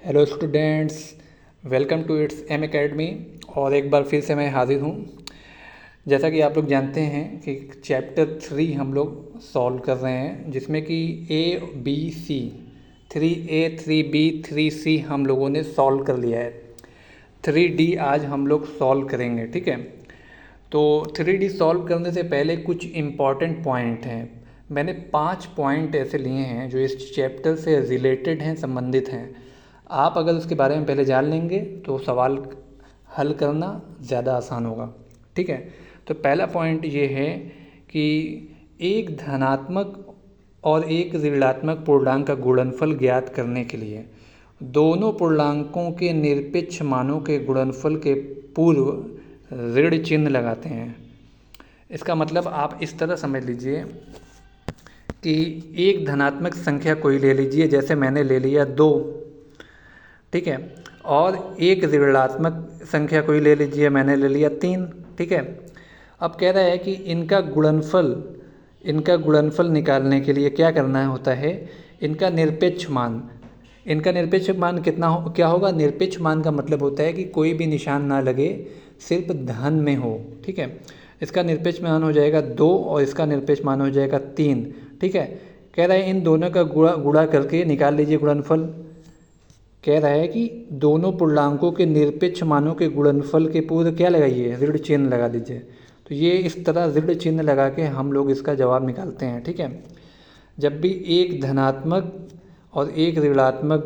Hello students, welcome to it's M academy. और एक बार फिर से मैं हाजिर हूँ। जैसा कि आप लोग जानते हैं कि चैप्टर 3 हम लोग सॉल्व कर रहे हैं, जिसमें कि A B C 3A 3B 3C हम लोगों ने सॉल्व कर लिया है। 3D आज हम लोग सॉल्व करेंगे, ठीक है। तो 3D सॉल्व करने से पहले कुछ इम्पॉर्टेंट पॉइंट हैं। मैंने 5 पॉइंट ऐसे लिए हैं जो इस चैप्टर से रिलेटेड हैं, संबंधित हैं। आप अगर उसके बारे में पहले जान लेंगे तो सवाल हल करना ज़्यादा आसान होगा, ठीक है। तो पहला पॉइंट ये है कि एक धनात्मक और एक ऋणात्मक पूर्णांक का गुणनफल ज्ञात करने के लिए दोनों पूर्णांकों के निरपेक्ष मानों के गुणनफल के पूर्व ऋण चिन्ह लगाते हैं। इसका मतलब आप इस तरह समझ लीजिए कि एक धनात्मक संख्या कोई ले लीजिए, जैसे मैंने ले लिया 2, ठीक है। और एक ऋणात्मक संख्या कोई ले लीजिए, मैंने ले लिया 3, ठीक है। अब कह रहा है कि इनका गुणनफल निकालने के लिए क्या करना होता है, इनका निरपेक्ष मान क्या होगा। निरपेक्ष मान का मतलब होता है कि कोई भी निशान ना लगे, सिर्फ धन में हो, ठीक है। इसका निरपेक्ष मान हो जाएगा 2 और इसका निरपेक्ष मान हो जाएगा 3, ठीक है। कह रहा है इन दोनों का गुणा करके निकाल लीजिए गुणनफल। कह रहा है कि दोनों पूर्णांकों के निरपेक्ष मानों के गुणनफल के पूर्व क्या लगाइए, ऋण चिन्ह लगा दीजिए। तो ये इस तरह ऋण चिन्ह लगा के हम लोग इसका जवाब निकालते हैं, ठीक है। जब भी एक धनात्मक और एक ऋणात्मक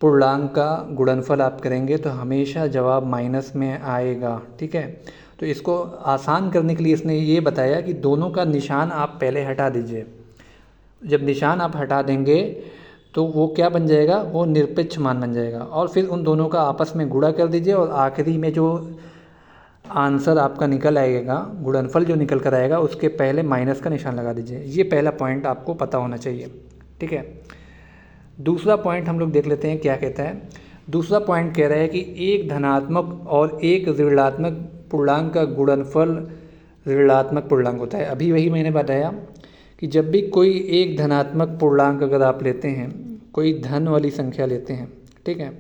पूर्णांक का गुणनफल आप करेंगे तो हमेशा जवाब माइनस में आएगा, ठीक है। तो इसको आसान करने के लिए इसने ये बताया कि दोनों का निशान आप पहले हटा दीजिए। जब निशान आप हटा देंगे तो वो क्या बन जाएगा, वो निरपेक्ष मान बन जाएगा। और फिर उन दोनों का आपस में गुणा कर दीजिए और आखिरी में जो आंसर आपका निकल आएगा, गुणनफल जो निकल कर आएगा, उसके पहले माइनस का निशान लगा दीजिए। ये पहला पॉइंट आपको पता होना चाहिए, ठीक है। दूसरा पॉइंट हम लोग देख लेते हैं क्या कहता है। दूसरा पॉइंट कह रहा है कि एक धनात्मक और एक ऋणात्मक पूर्णांक का गुणनफल ऋणात्मक पूर्णांक होता है। अभी वही मैंने बताया कि जब भी कोई एक धनात्मक पूर्णांक अगर आप लेते हैं, कोई धन वाली संख्या लेते हैं, ठीक है,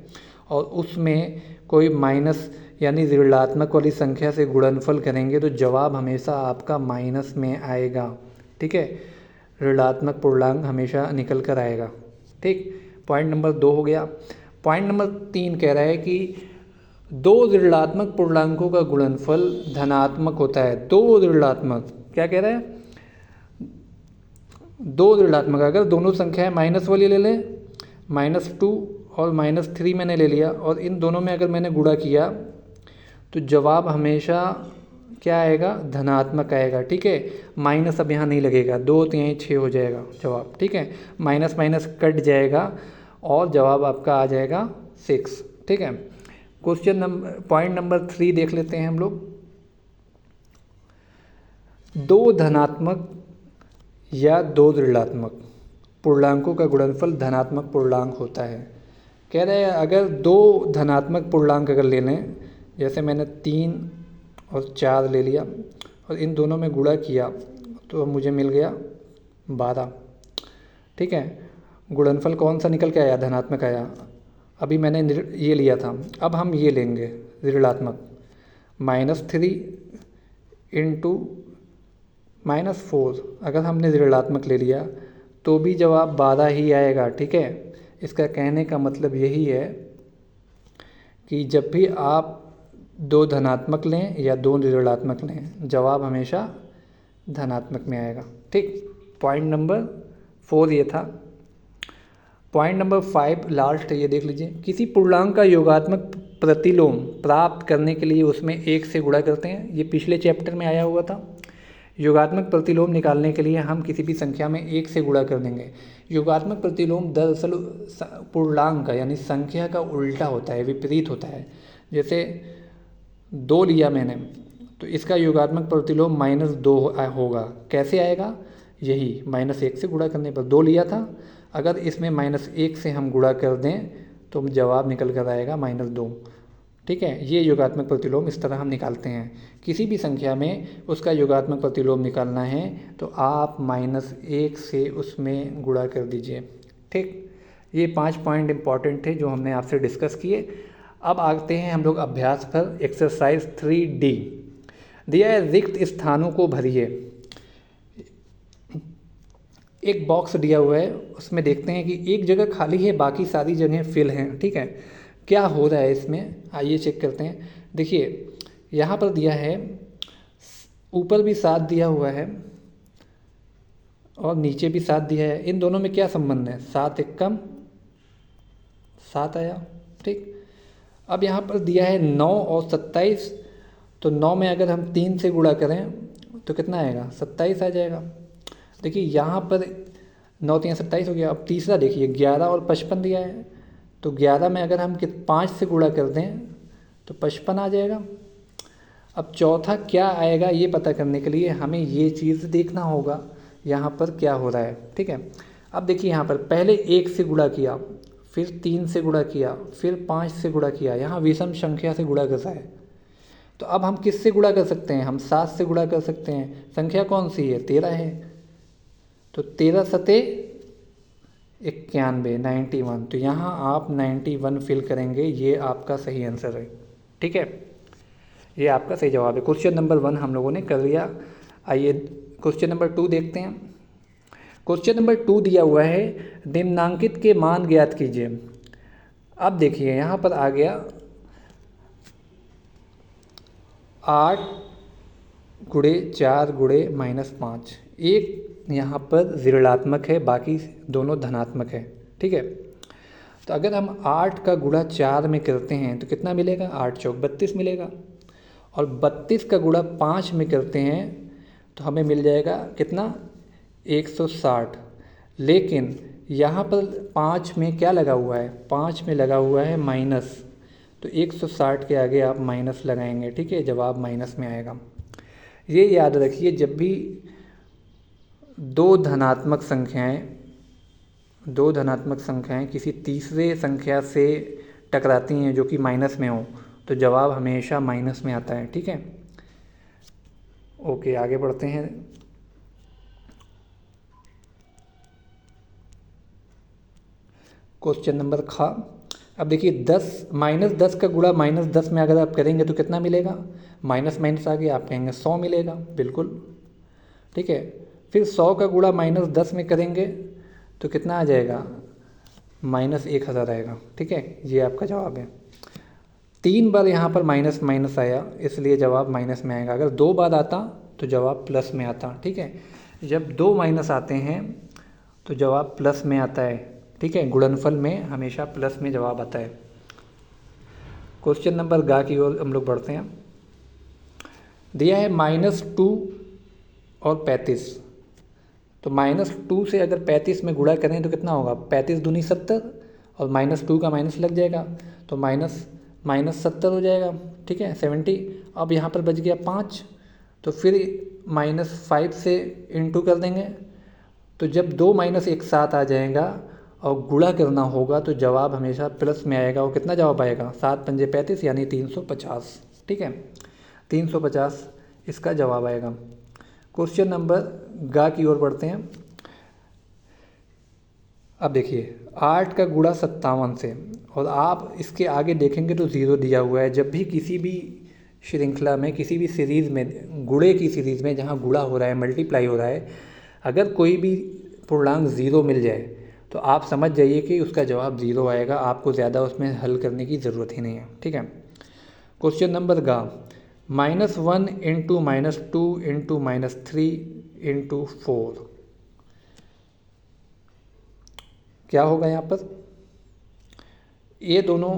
और उसमें कोई माइनस यानी ऋणात्मक वाली संख्या से गुणनफल करेंगे तो जवाब हमेशा आपका माइनस में आएगा, ठीक है। ऋणात्मक पूर्णांक हमेशा निकल कर आएगा, ठीक। पॉइंट नंबर 2 हो गया। पॉइंट नंबर 3 कह रहा है कि दो ऋणात्मक पूर्णांकों का गुणनफल धनात्मक होता है। दो ऋणात्मक क्या कह रहा है, दो ऋणात्मक, अगर दोनों संख्याएं माइनस वाली ले लें, -2 और -3 मैंने ले लिया, और इन दोनों में अगर मैंने गुणा किया तो जवाब हमेशा क्या आएगा, धनात्मक आएगा, ठीक है। माइनस अब यहाँ नहीं लगेगा, 2 3 6 हो जाएगा जवाब, ठीक है। माइनस माइनस कट जाएगा और जवाब आपका आ जाएगा 6, ठीक है। पॉइंट नंबर 3 देख लेते हैं हम लोग। दो धनात्मक या दो ऋणात्मक पूर्णांकों का गुणनफल धनात्मक पूर्णांक होता है। कह रहे हैं अगर दो धनात्मक पूर्णांक अगर ले लें, जैसे मैंने 3 और 4 ले लिया और इन दोनों में गुणा किया तो मुझे मिल गया 12, ठीक है। गुणनफल कौन सा निकल के आया, धनात्मक आया। अभी मैंने ये लिया था, अब हम ये लेंगे ऋणात्मक, -3 इंटू -4। अगर हमने ऋणात्मक ले लिया तो भी जवाब 12 ही आएगा, ठीक है। इसका कहने का मतलब यही है कि जब भी आप दो धनात्मक लें या दो ऋणात्मक लें, जवाब हमेशा धनात्मक में आएगा, ठीक। पॉइंट नंबर 4 ये था। पॉइंट नंबर 5 लास्ट ये देख लीजिए। किसी पूर्णांक का योगात्मक प्रतिलोम प्राप्त करने के लिए उसमें 1 से गुणा करते हैं। ये पिछले चैप्टर में आया हुआ था। योगात्मक प्रतिलोम निकालने के लिए हम किसी भी संख्या में 1 से गुणा कर देंगे। योगात्मक प्रतिलोम दरअसल पूर्णांक का यानी संख्या का उल्टा होता है, विपरीत होता है। जैसे 2 लिया मैंने तो इसका योगात्मक प्रतिलोम -2 होगा। कैसे आएगा, यही -1 से गुणा करने पर। 2 लिया था, अगर इसमें -1 से हम गुणा कर दें तो जवाब निकल कर आएगा -2, ठीक है। ये योगात्मक प्रतिलोम इस तरह हम निकालते हैं। किसी भी संख्या में उसका योगात्मक प्रतिलोम निकालना है तो आप -1 से उसमें गुणा कर दीजिए, ठीक। ये 5 पॉइंट इंपॉर्टेंट थे जो हमने आपसे डिस्कस किए। अब आते हैं हम लोग अभ्यास पर। एक्सरसाइज 3D दिया है, रिक्त स्थानों को भरिए। एक बॉक्स दिया हुआ है, उसमें देखते हैं कि एक जगह खाली है, बाकी सारी जगह फिल हैं। ठीक है, क्या हो रहा है इसमें, आइए चेक करते हैं। देखिए यहाँ पर दिया है, ऊपर भी 7 दिया हुआ है और नीचे भी 7 दिया है। इन दोनों में क्या संबंध है, 7 एकम 7 आया। ठीक, अब यहाँ पर दिया है 9 और 27, तो 9 में अगर हम 3 से गुणा करें तो कितना आएगा, 27 आ जाएगा। देखिए यहाँ पर 9 3 27 हो गया। अब तीसरा देखिए 11 और 55 दिया है, तो 11 में अगर हम 5 से गुणा कर दें तो 55 आ जाएगा। अब चौथा क्या आएगा ये पता करने के लिए हमें ये चीज़ देखना होगा यहाँ पर क्या हो रहा है। ठीक है, अब देखिए यहाँ पर पहले 1 से गुणा किया, फिर 3 से गुणा किया, फिर 5 से गुणा किया, यहाँ विषम संख्या से गुणा कर रहा है। तो अब हम किससे गुणा कर सकते हैं, हम 7 से गुणा कर सकते हैं। संख्या कौन सी है, 13 है, तो 13 सते 91 91, तो यहाँ आप 91 फिल करेंगे, ये आपका सही आंसर है। ठीक है, ये आपका सही जवाब है। क्वेश्चन नंबर 1 हम लोगों ने कर लिया। आइए क्वेश्चन नंबर 2 देखते हैं। क्वेश्चन नंबर 2 दिया हुआ है, निम्नांकित के मान ज्ञात कीजिए। अब देखिए यहाँ पर आ गया 8 गुणे 4 गुणे -5, एक यहाँ पर ऋणात्मक है, बाकी दोनों धनात्मक है। ठीक है, तो अगर हम 8 का गुणा 4 में करते हैं तो कितना मिलेगा, 8 चौक 32 मिलेगा, और 32 का गुणा 5 में करते हैं तो हमें मिल जाएगा कितना, 160। लेकिन यहाँ पर 5 में क्या लगा हुआ है, 5 में लगा हुआ है माइनस, तो 160 के आगे आप माइनस लगाएंगे। ठीक है, जवाब माइनस में आएगा। ये याद रखिए, जब भी दो धनात्मक संख्याएं किसी तीसरे संख्या से टकराती हैं जो कि माइनस में हो, तो जवाब हमेशा माइनस में आता है। ठीक है, ओके आगे बढ़ते हैं। क्वेश्चन नंबर खा। अब देखिए 10 -10 का गुणा -10 में अगर आप करेंगे तो कितना मिलेगा, माइनस माइनस आगे आप कहेंगे 100 मिलेगा, बिल्कुल। ठीक है, फिर 100 का गुणा -10 में करेंगे तो कितना आ जाएगा, -1000 आएगा। ठीक है, ये आपका जवाब है। 3 बार यहाँ पर माइनस माइनस आया, इसलिए जवाब माइनस में आएगा। अगर 2 बार आता तो जवाब प्लस में आता। ठीक है, जब 2 माइनस आते हैं तो जवाब प्लस में आता है। ठीक है, गुणनफल में हमेशा प्लस में जवाब आता है। क्वेश्चन नंबर गा की ओर हम लोग बढ़ते हैं। दिया है -2 और 35, तो -2 से अगर 35 में गुणा करें तो कितना होगा, 35 दूनी 70, और -2 का माइनस लग जाएगा तो -70 हो जाएगा। ठीक है, 70। अब यहाँ पर बच गया 5, तो फिर -5 से इंटू कर देंगे, तो जब 2 माइनस एक साथ आ जाएगा और गुणा करना होगा तो जवाब हमेशा प्लस में आएगा। और कितना जवाब आएगा, 7 पंजे 35 यानी 350। ठीक है, 350 इसका जवाब आएगा। क्वेश्चन नंबर गा की ओर बढ़ते हैं। अब देखिए 8 का गुणा 57 से, और आप इसके आगे देखेंगे तो 0 दिया हुआ है। जब भी किसी भी श्रृंखला में, किसी भी सीरीज़ में, गुणे की सीरीज़ में जहाँ गुणा हो रहा है, मल्टीप्लाई हो रहा है, अगर कोई भी पूर्णांक 0 मिल जाए तो आप समझ जाइए कि उसका जवाब 0 आएगा। आपको ज़्यादा उसमें हल करने की ज़रूरत ही नहीं है। ठीक है, क्वेश्चन नंबर गा, -1 × -2 × -3 × 4, क्या होगा यहाँ पर, ये दोनों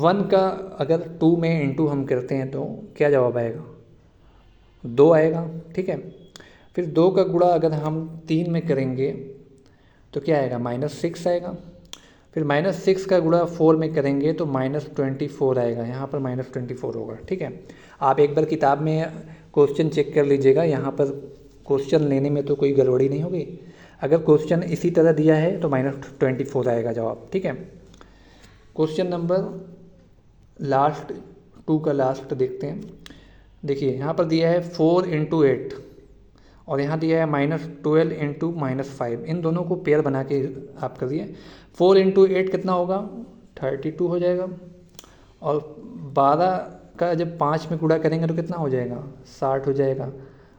1 का अगर 2 में इंटू हम करते हैं तो क्या जवाब आएगा, 2 आएगा। ठीक है, फिर 2 का गुणा अगर हम 3 में करेंगे तो क्या आएगा, -6 आएगा। फिर -6 का गुणा 4 में करेंगे तो -24 आएगा, यहाँ पर -24 होगा। ठीक है, आप एक बार किताब में क्वेश्चन चेक कर लीजिएगा, यहाँ पर क्वेश्चन लेने में तो कोई गड़बड़ी नहीं होगी। अगर क्वेश्चन इसी तरह दिया है तो -24 आएगा जवाब। ठीक है, क्वेश्चन नंबर लास्ट 2 का लास्ट देखते हैं। देखिए यहाँ पर दिया है 4 × 8, और यहाँ दिया है -12 इंटू -5, इन दोनों को पेयर बना के आप करिए। 4 इंटू 8 कितना होगा, 32 हो जाएगा। और 12 का जब 5 में गुणा करेंगे तो कितना हो जाएगा, 60 हो जाएगा।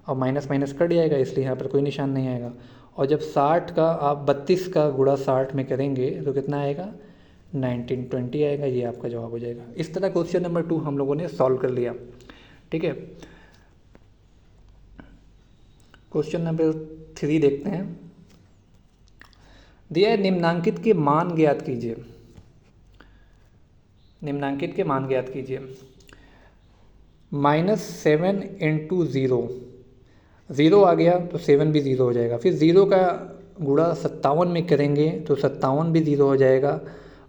और माइनस माइनस कट जाएगा, इसलिए यहाँ पर कोई निशान नहीं आएगा। और जब 60 का आप 32 का गुणा 60 में करेंगे तो कितना आएगा, 1920 आएगा। ये आपका जवाब हो जाएगा। इस तरह क्वेश्चन नंबर 2 हम लोगों ने सॉल्व कर लिया। ठीक है, क्वेश्चन नंबर 3 देखते हैं। दिया है निम्नांकित के मान ज्ञात कीजिए। निम्नांकित के मान ज्ञात कीजिए। -7 इंटू 0 आ गया तो 7 भी 0 हो जाएगा। फिर 0 का गुणा 57 में करेंगे तो 57 भी 0 हो जाएगा।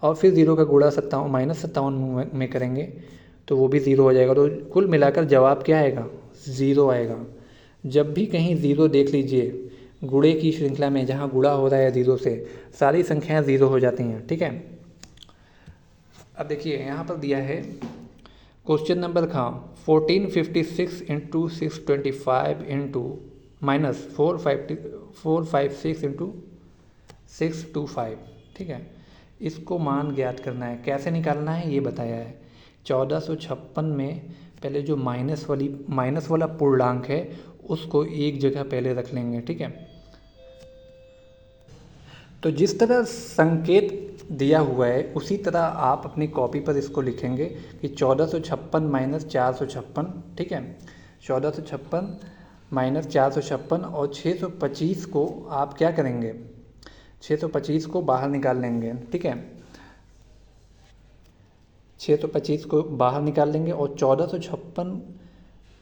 और फिर 0 का गुणा -57 में करेंगे तो वो भी 0 हो जाएगा। तो कुल मिलाकर जवाब क्या आएगा, 0 आएगा। जब भी कहीं 0 देख लीजिए गुणे की श्रृंखला में, जहाँ गुणा हो रहा है 0 से, सारी संख्याएं 0 हो जाती हैं। ठीक है, अब देखिए यहाँ पर दिया है question number 1456 into 625 into -456 into 625। ठीक है, इसको मान ज्ञात करना है। कैसे निकालना है ये बताया है। 1456 में पहले जो माइनस वाला पूर्णांक है उसको एक जगह पहले रख लेंगे। ठीक है, तो जिस तरह संकेत दिया हुआ है उसी तरह आप अपनी कॉपी पर इसको लिखेंगे कि 1456 - 456। ठीक है, 1456 - 456 और 625 को आप क्या करेंगे, 625 को बाहर निकाल लेंगे। ठीक है, 625 को बाहर निकाल लेंगे और 1456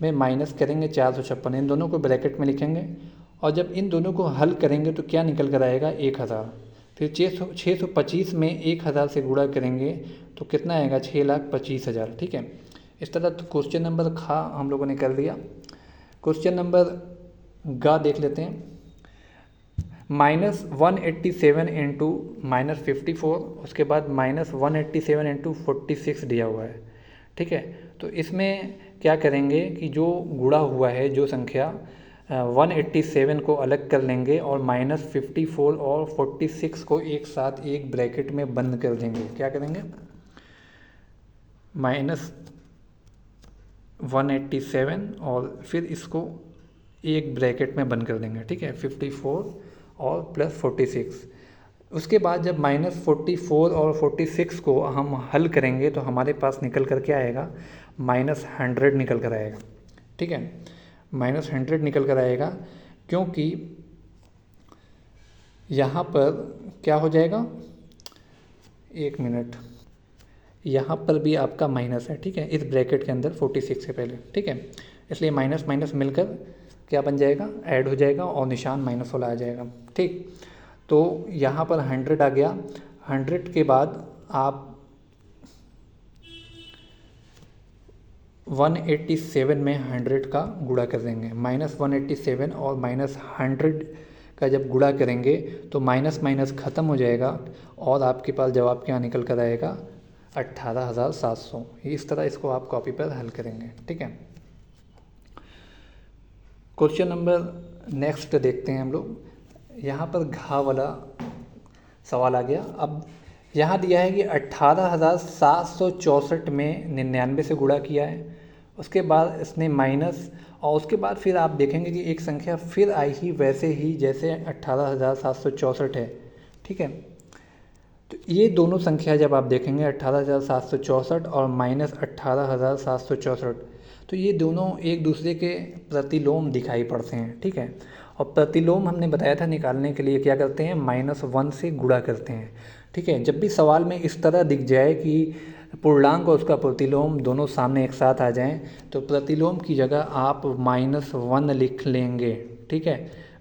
में माइनस करेंगे 456, इन दोनों को ब्रैकेट में लिखेंगे। और जब इन दोनों को हल करेंगे तो क्या निकल कर आएगा, 1000। फिर 625 में 1000 से गुणा करेंगे तो कितना आएगा, 6,25,000। ठीक है, इस तरह क्वेश्चन नंबर खा हम लोगों ने कर लिया। क्वेश्चन नंबर गा देख लेते हैं। -187 इंटू -54, उसके बाद -187 इंटू 46 दिया हुआ है। ठीक है, तो इसमें क्या करेंगे कि जो गुणा हुआ है जो संख्या 187 को अलग कर लेंगे और -54 और 46 को एक साथ एक ब्रैकेट में बंद कर देंगे। क्या करेंगे, -187 और फिर इसको एक ब्रैकेट में बंद कर देंगे। ठीक है, 54 और +46। उसके बाद जब -44 और 46 को हम हल करेंगे तो हमारे पास निकल कर क्या आएगा, -100 निकल कर आएगा। ठीक है, -100 निकल कर आएगा, क्योंकि यहाँ पर क्या हो जाएगा, 1 मिनट, यहाँ पर भी आपका माइनस है। ठीक है, इस ब्रैकेट के अंदर 46 से पहले। ठीक है, इसलिए माइनस माइनस मिलकर क्या बन जाएगा, ऐड हो जाएगा और निशान माइनस वाला आ जाएगा। ठीक, तो यहाँ पर 100 आ गया। 100 के बाद आप 187 में 100 का गुणा कर देंगे। -187 और -100 का जब गुणा करेंगे तो माइनस माइनस ख़त्म हो जाएगा और आपके पास जवाब क्या निकल कर आएगा, 18,700। इस तरह इसको आप कॉपी पर हल करेंगे। ठीक है, क्वेश्चन नंबर नेक्स्ट देखते हैं हम लोग। यहाँ पर घा वाला सवाल आ गया। अब यहाँ दिया है कि 18,764 में 99 से गुणा किया है, उसके बाद इसने माइनस, और उसके बाद फिर आप देखेंगे कि एक संख्या फिर आई ही वैसे ही जैसे 18,764 है। ठीक है, तो ये दोनों संख्या जब आप देखेंगे 18,764 और -18,764, तो ये दोनों एक दूसरे के प्रतिलोम दिखाई पड़ते हैं। ठीक है, और प्रतिलोम हमने बताया था निकालने के लिए क्या करते हैं, -1 से गुणा करते हैं। ठीक है, जब भी सवाल में इस तरह दिख जाए कि पूर्णांक और उसका प्रतिलोम दोनों सामने एक साथ आ जाएं, तो प्रतिलोम की जगह आप -1 लिख लेंगे। ठीक है,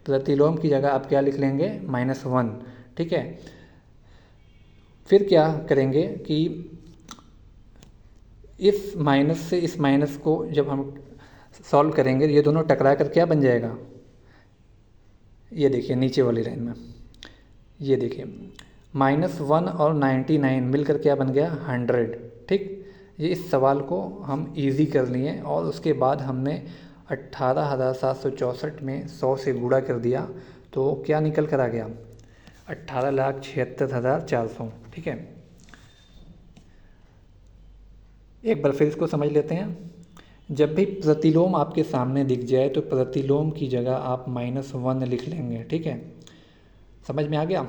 प्रतिलोम की जगह आप क्या लिख लेंगे, -1। ठीक है, फिर क्या करेंगे कि इस माइनस से इस माइनस को जब हम सॉल्व करेंगे ये दोनों टकरा कर क्या बन जाएगा, ये देखिए नीचे वाली लाइन में, ये देखिए -1 और 99 मिलकर क्या बन गया, 100। ठीक, ये इस सवाल को हम इजी कर लिए और उसके बाद हमने 18,764 में 100 से गुणा कर दिया तो क्या निकल कर आ गया, 18,76,400। ठीक है, एक बार फिर इसको समझ लेते हैं। जब भी प्रतिलोम आपके सामने दिख जाए तो प्रतिलोम की जगह आप -1 लिख लेंगे। ठीक है, समझ में आ गया।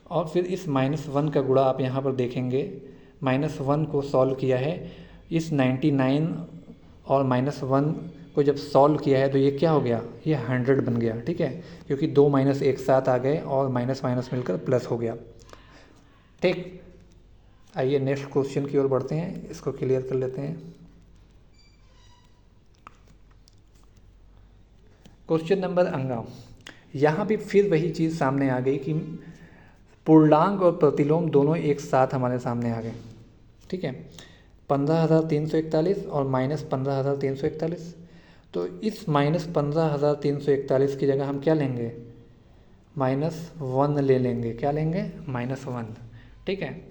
और फिर इस -1 का गुणा आप यहाँ पर देखेंगे, -1 को सॉल्व किया है, इस 99 और -1 को जब सॉल्व किया है तो ये क्या हो गया, ये 100 बन गया। ठीक है, क्योंकि 2 माइनस एक साथ आ गए और माइनस माइनस मिलकर प्लस हो गया। ठीक, आइए नेक्स्ट क्वेश्चन की ओर बढ़ते हैं, इसको क्लियर कर लेते हैं। क्वेश्चन नंबर अंगा, यहाँ भी फिर वही चीज़ सामने आ गई कि पूर्णांक और प्रतिलोम दोनों एक साथ हमारे सामने आ गए। ठीक है, 15,341 और -15,341। तो इस -15,341 की जगह हम क्या लेंगे, -1 ले लेंगे। क्या लेंगे, -1। ठीक है,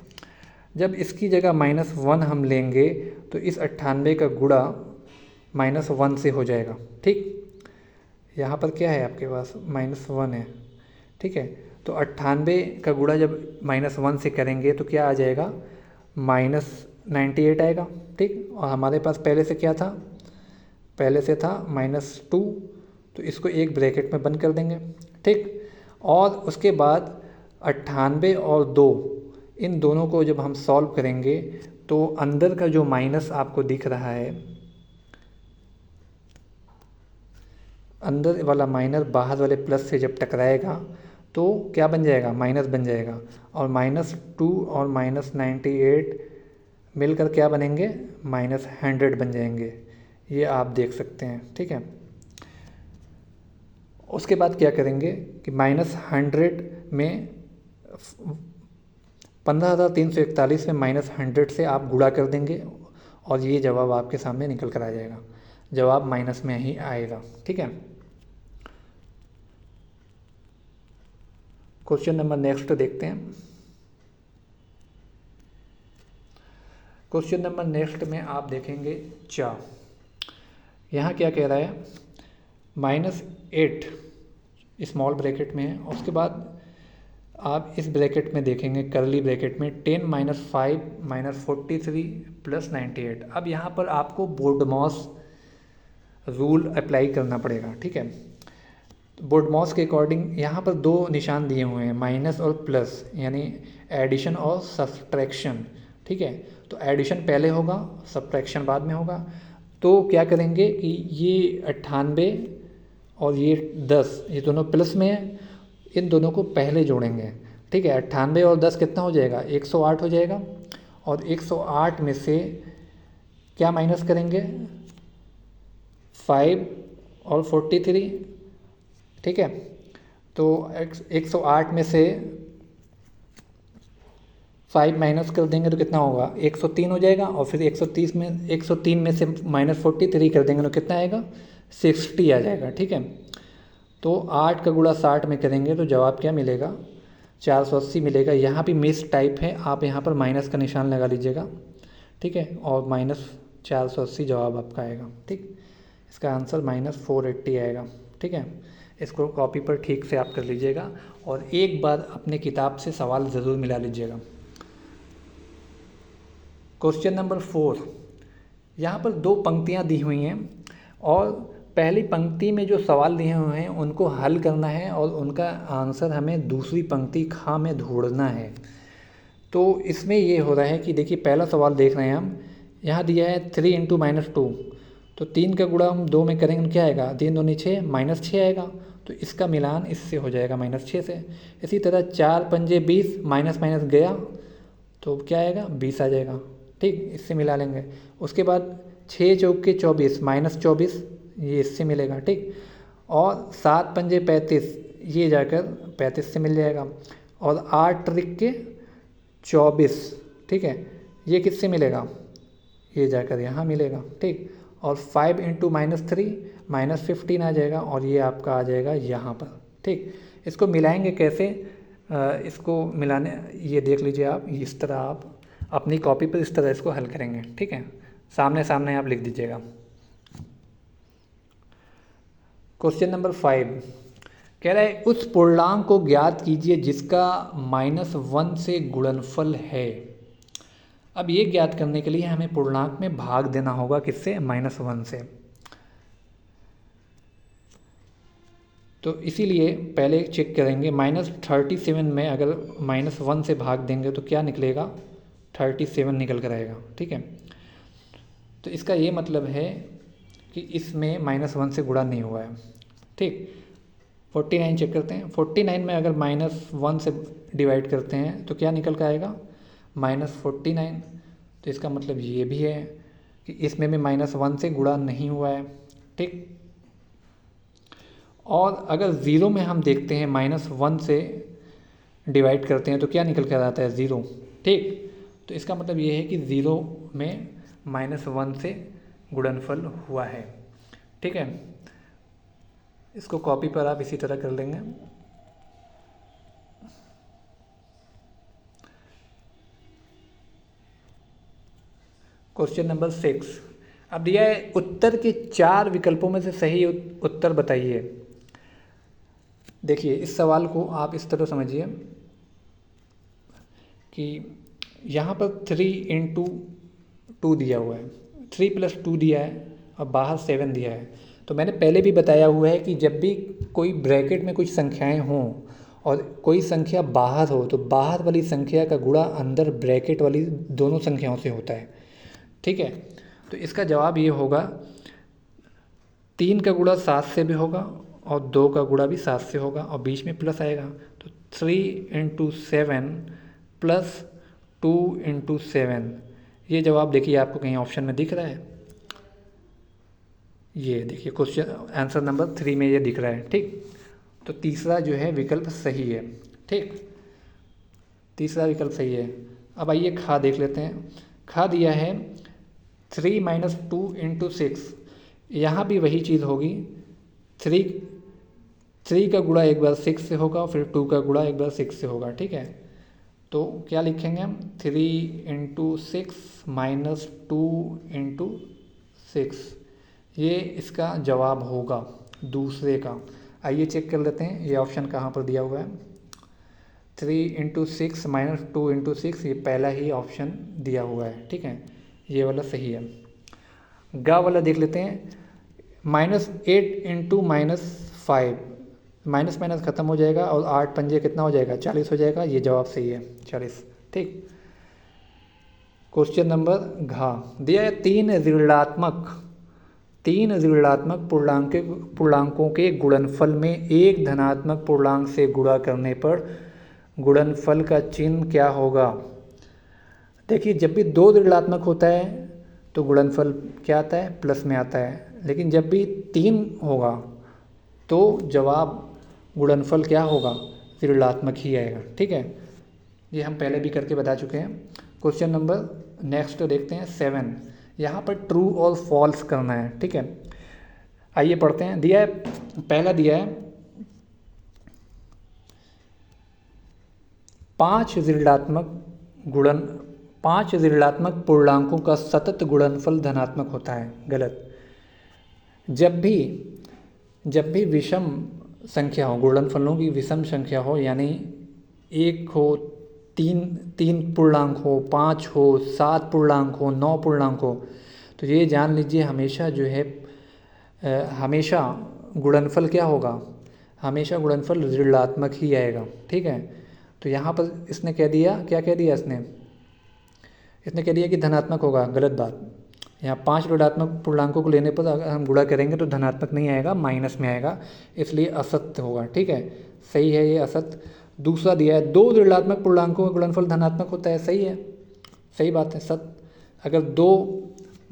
जब इसकी जगह -1 हम लेंगे तो इस 98 का गुणा -1 से हो जाएगा। ठीक, यहाँ पर क्या है आपके पास, -1 है। ठीक है, तो 98 का गुणा जब -1 से करेंगे तो क्या आ जाएगा, -98 आएगा। ठीक, और हमारे पास पहले से क्या था, पहले से था -2, तो इसको एक ब्रैकेट में बंद कर देंगे। ठीक, और उसके बाद 98 और 2, इन दोनों को जब हम सॉल्व करेंगे तो अंदर का जो माइनस आपको दिख रहा है, अंदर वाला माइनस बाहर वाले प्लस से जब टकराएगा तो क्या बन जाएगा, माइनस बन जाएगा। और -2 और -98 मिलकर क्या बनेंगे, -100 बन जाएंगे। ये आप देख सकते हैं। ठीक है, उसके बाद क्या करेंगे कि -100 में 15,341 में -100 से आप गुणा कर देंगे और ये जवाब आपके सामने निकल कर आ जाएगा। जवाब माइनस में ही आएगा। ठीक है, क्वेश्चन नंबर नेक्स्ट देखते हैं। क्वेश्चन नंबर नेक्स्ट में आप देखेंगे 4। यहाँ क्या कह रहा है, -8 स्मॉल ब्रैकेट में है, उसके बाद आप इस ब्रैकेट में देखेंगे करली ब्रैकेट में 10 - 5 - 43 + 98। अब यहाँ पर आपको बोर्डमॉस रूल अप्लाई करना पड़ेगा। ठीक है, बोर्डमॉस के अकॉर्डिंग यहाँ पर दो निशान दिए हुए हैं, माइनस और प्लस, यानी एडिशन और सब्ट्रैक्शन। ठीक है, तो एडिशन पहले होगा, सब्ट्रैक्शन बाद में होगा। तो क्या करेंगे कि ये 98 और ये 10, ये दोनों प्लस में है, इन दोनों को पहले जोड़ेंगे। ठीक है, 98 और 10 कितना हो जाएगा, 108 हो जाएगा। और 108 में से क्या माइनस करेंगे, 5 और 43। ठीक है, तो 108 में से 5 माइनस कर देंगे तो कितना होगा, 103 हो जाएगा। और फिर 103 में से -43 कर देंगे तो कितना आएगा, 60 आ जाएगा। ठीक है, तो 8 का गुणा 60 में करेंगे तो जवाब क्या मिलेगा, 480 मिलेगा। यहाँ भी मिस टाइप है, आप यहाँ पर माइनस का निशान लगा लीजिएगा। ठीक है, और -480 जवाब आपका आएगा। ठीक, इसका आंसर -480 आएगा। ठीक है, इसको कॉपी पर ठीक से आप कर लीजिएगा और एक बार अपने किताब से सवाल ज़रूर मिला लीजिएगा। क्वेश्चन नंबर 4, यहाँ पर 2 पंक्तियाँ दी हुई हैं और पहली पंक्ति में जो सवाल दिए हुए हैं उनको हल करना है और उनका आंसर हमें दूसरी पंक्ति खा में ढूंढना है। तो इसमें ये हो रहा है कि देखिए, पहला सवाल देख रहे हैं हम, यहाँ दिया है 3 × -2, तो 3 का गुणा हम 2 में करेंगे तो क्या आएगा, 3 दूनी 6, -6 आएगा। तो इसका मिलान इससे हो जाएगा -6 से। इसी तरह 4 पंजे 20, माइनस माइनस गया तो क्या आएगा, 20 आ जाएगा। ठीक, इससे मिला लेंगे। उसके बाद 6 चौके 24, -24, ये इससे मिलेगा। ठीक, और 7 पंजे 35, ये जाकर 35 से मिल जाएगा। और 8 त्रिक के 24, ठीक है, ये किससे मिलेगा, ये जाकर यहाँ मिलेगा। ठीक, और 5 × -3, -15 आ जाएगा और ये आपका आ जाएगा यहाँ पर। ठीक, इसको मिलाएंगे कैसे, इसको मिलाने, ये देख लीजिए आप, इस तरह आप अपनी कॉपी पर इस तरह इसको हल करेंगे। ठीक है, सामने सामने आप लिख दीजिएगा। क्वेश्चन नंबर 5 कह रहा है उस पूर्णांक को ज्ञात कीजिए जिसका -1 से गुणनफल है। अब ये ज्ञात करने के लिए हमें पूर्णांक में भाग देना होगा, किससे? -1 से। तो इसीलिए पहले चेक करेंगे, -37 में अगर -1 से भाग देंगे तो क्या निकलेगा? 37 निकल कर आएगा। ठीक है, तो इसका ये मतलब है कि इसमें -1 से गुणा नहीं हुआ है। ठीक, 49 चेक करते हैं। 49 में अगर -1 से डिवाइड करते हैं तो क्या निकल कर आएगा? -49। तो इसका मतलब ये भी है कि इसमें भी -1 से गुणा नहीं हुआ है। ठीक, और अगर ज़ीरो में हम देखते हैं -1 से डिवाइड करते हैं तो क्या निकल कर आता है? 0। ठीक, तो इसका मतलब ये है कि 0 में -1 से गुणनफल हुआ है। ठीक है, इसको कॉपी पर आप इसी तरह कर लेंगे। क्वेश्चन नंबर 6 अब दिया है उत्तर के 4 विकल्पों में से सही उत्तर बताइए। देखिए इस सवाल को आप इस तरह समझिए कि यहाँ पर 3 × 2 दिया हुआ है, 3 + 2 दिया है और बाहर 7 दिया है। तो मैंने पहले भी बताया हुआ है कि जब भी कोई ब्रैकेट में कुछ संख्याएं हों और कोई संख्या बाहर हो तो बाहर वाली संख्या का गुणा अंदर ब्रैकेट वाली दोनों संख्याओं से होता है। ठीक है, तो इसका जवाब ये होगा 3 का गुणा 7 से भी होगा और 2 का गुणा भी 7 से होगा और बीच में प्लस आएगा। तो 3 × 7 + 2 × 7, ये जवाब देखिए आपको कहीं ऑप्शन में दिख रहा है? ये देखिए क्वेश्चन आंसर नंबर 3 में ये दिख रहा है। ठीक, तो तीसरा जो है विकल्प सही है। ठीक, तीसरा विकल्प सही है। अब आइए खा देख लेते हैं। खा दिया है 3 - 2 × 6, यहाँ भी वही चीज़ होगी। 3 का गुणा एक बार 6 से होगा, फिर 2 का गुणा एक बार 6 से होगा। ठीक है, तो क्या लिखेंगे हम? 3 × 6 - 2 × 6, ये इसका जवाब होगा दूसरे का। आइए चेक कर लेते हैं ये ऑप्शन कहाँ पर दिया हुआ है। 3 × 6 - 2 × 6, ये पहला ही ऑप्शन दिया हुआ है। ठीक है, ये वाला सही है। गा वाला देख लेते हैं। -8 × -5, माइनस माइनस खत्म हो जाएगा और 8 पंजे कितना हो जाएगा? 40 हो जाएगा। ये जवाब सही है, 40। ठीक, क्वेश्चन नंबर घा दिया है 3 ऋणात्मक पूर्णांकों के गुणनफल में एक धनात्मक पूर्णांक से गुणा करने पर गुणनफल का चिन्ह क्या होगा? देखिए जब भी 2 ऋणात्मक होता है तो गुणनफल क्या आता है? प्लस में आता है। लेकिन जब भी 3 होगा तो जवाब गुणनफल क्या होगा? ऋणात्मक ही आएगा। ठीक है, ये हम पहले भी करके बता चुके हैं। क्वेश्चन नंबर नेक्स्ट देखते हैं 7। यहाँ पर ट्रू और फॉल्स करना है। ठीक है, आइए पढ़ते हैं। दिया है, पहला दिया है 5 ऋणात्मक पूर्णांकों का सतत गुणनफल धनात्मक होता है। गलत। जब भी विषम संख्या हो, गुणनफलों की विषम संख्या हो, यानी 1 हो, 3 पूर्णांक हो, 5 हो, 7 पूर्णांक हो, 9 पूर्णांक हो, तो ये जान लीजिए हमेशा जो है हमेशा गुणनफल क्या होगा? हमेशा गुणनफल ऋणात्मक ही आएगा। ठीक है, तो यहाँ पर इसने कह दिया, क्या कह दिया इसने कह दिया कि धनात्मक होगा। गलत बात। यहाँ 5 ऋणात्मक पूर्णांकों को लेने पर अगर हम गुणा करेंगे तो धनात्मक नहीं आएगा, माइनस में आएगा, इसलिए असत्य होगा। ठीक है, सही है ये असत्य। दूसरा दिया है 2 ऋणात्मक पूर्णांकों का गुणनफल धनात्मक होता है। सही है, सही बात है, सत्य। अगर 2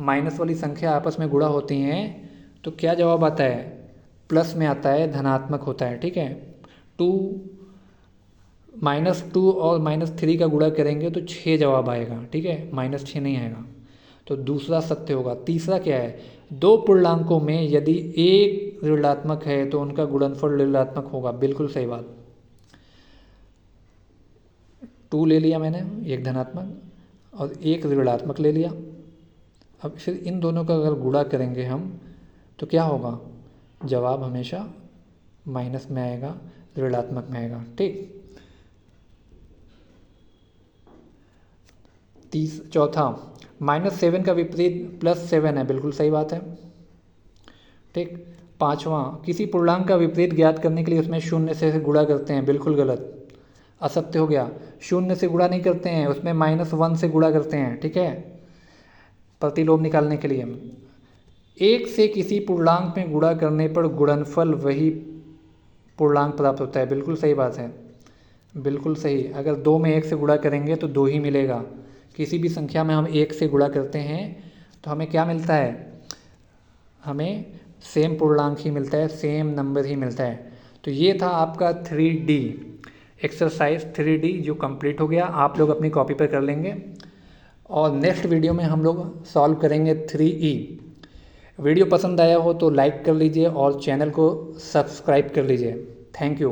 माइनस वाली संख्या आपस में गुणा होती हैं तो क्या जवाब आता है? प्लस में आता है, धनात्मक होता है। ठीक है, 2 -2 और -3 का गुणा करेंगे तो 6 जवाब आएगा। ठीक है, -6 नहीं आएगा, तो दूसरा सत्य होगा। तीसरा क्या है? 2 पूर्णांकों में यदि एक ऋणात्मक है तो उनका गुणनफल ऋणात्मक होगा। बिल्कुल सही बात। 2 ले लिया मैंने, एक धनात्मक और एक ऋणात्मक ले लिया। अब फिर इन दोनों का अगर गुणा करेंगे हम तो क्या होगा? जवाब हमेशा माइनस में आएगा, ऋणात्मक में आएगा। ठीक। चौथा, -7 का विपरीत +7 है, बिल्कुल सही बात है। ठीक। पांचवा, किसी पूर्णांक का विपरीत ज्ञात करने के लिए उसमें 0 से गुणा करते हैं, बिल्कुल गलत, असत्य हो गया। 0 से गुणा नहीं करते हैं, उसमें -1 से गुणा करते हैं। ठीक है, प्रतिलोम निकालने के लिए। 1 से किसी पूर्णांक में गुणा करने पर गुणनफल वही पूर्णांक प्राप्त होता है, बिल्कुल सही बात है, बिल्कुल सही। अगर 2 में 1 से गुणा करेंगे तो 2 ही मिलेगा। किसी भी संख्या में हम 1 से गुणा करते हैं तो हमें क्या मिलता है, हमें सेम पूर्णांक ही मिलता है, सेम नंबर ही मिलता है। तो ये था आपका 3D एक्सरसाइज 3D जो कंप्लीट हो गया। आप लोग अपनी कॉपी पर कर लेंगे और नेक्स्ट वीडियो में हम लोग सॉल्व करेंगे 3E। वीडियो पसंद आया हो तो लाइक कर लीजिए और चैनल को सब्सक्राइब कर लीजिए। Thank you.